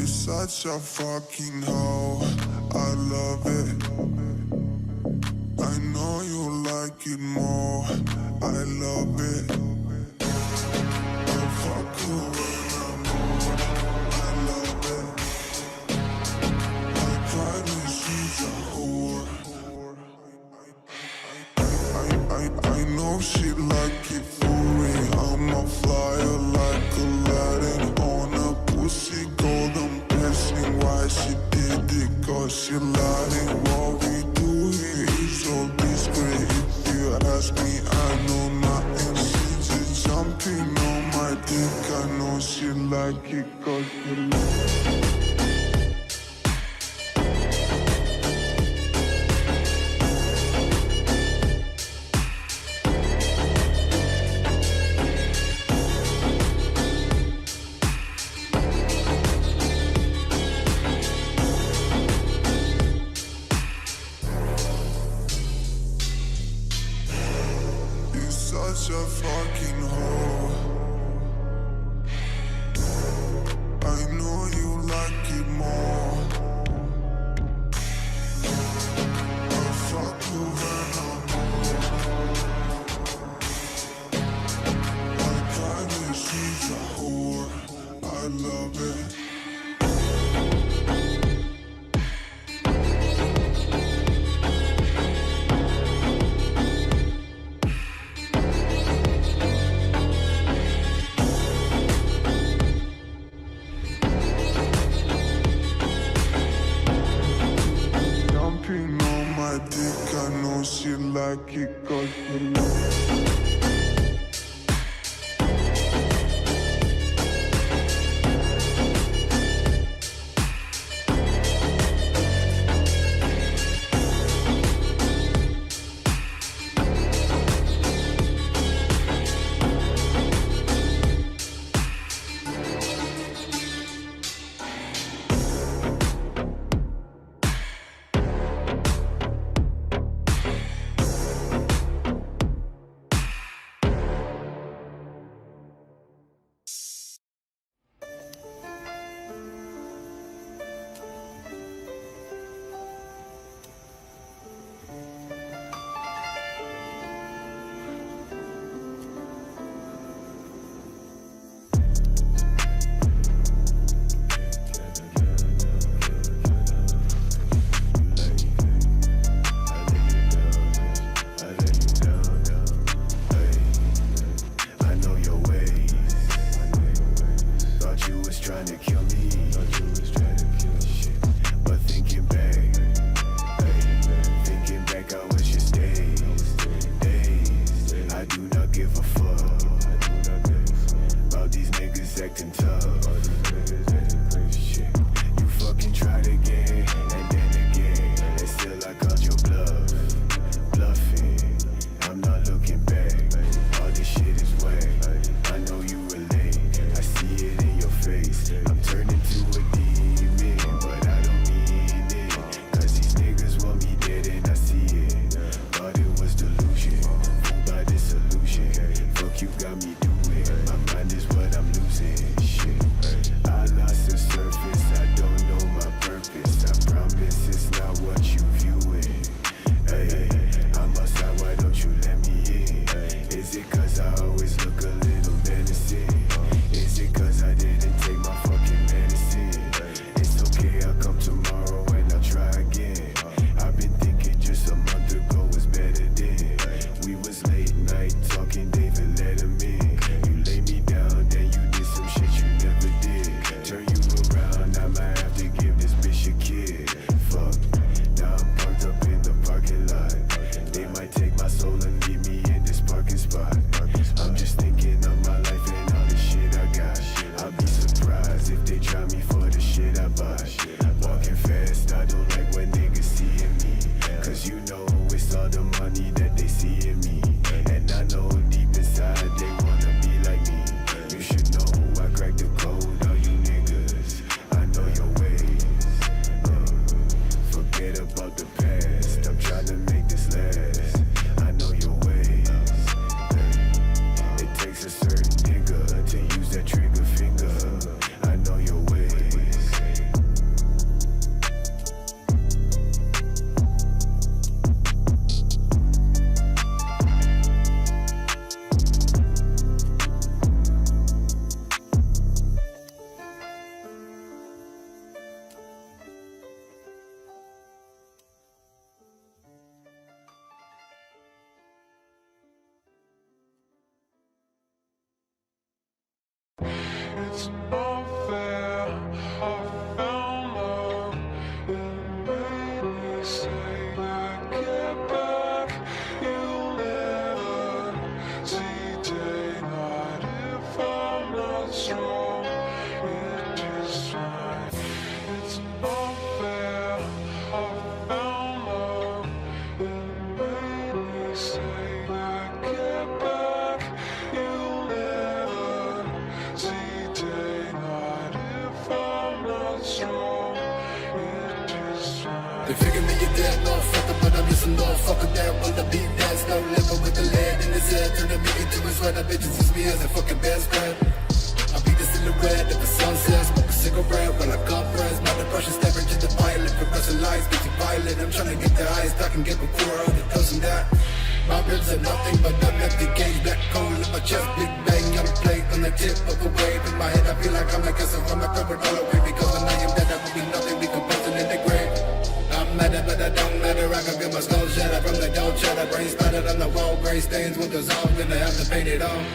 You're such a fucking hoe, I love it. I know you like it more, I love it. I fuck you when I'm bored, I love it. I cry when she's a whore. I know she like it furry. I'm a flyer like Aladdin on a pussy golden blessing. Why she did it? Cause she lying. What we do here is so discreet. If you ask me, I know nothing. She just jumping on my dick. I know she like it cause she like it. Such a fucking hoe. I know you like it more. I fuck you when I'm bored. I cry when she's a whore. I love it. On my dick, I know she like it cause she like it. You got me doing, my mind is what I'm losing. Shit. It's not fair, I found love. It made me say that get back, you'll never see daylight if I'm not strong. It just fine. It's not fair, I found love. It made me say that get back, you'll never see daylight if I'm not strong. It just fine. They figure me a dead motherfucker, but I'm just a motherfucker that wanna be next. No living with the lead in his head, turning me into his red. I bitches use me as a fucking best friend. I'll be the silhouette of the sunset, smoke a cigarette while I compress. My depression staring to the violet, progressing lies, getting violent. I'm trying to get the highest I can get before all the does and that. My ribs are nothing but an empty cage, black coal in my chest, big bang, I'm played on the tip of a wave. In my head I feel like I'm like a son from my covered all away, because when I am dead I will be nothing, decomposing in the grave. I'm mad but I don't matter, I can feel my skull shattered from the dough chatter. Brain splattered on the wall, gray stains, windows off, gonna have to paint it on.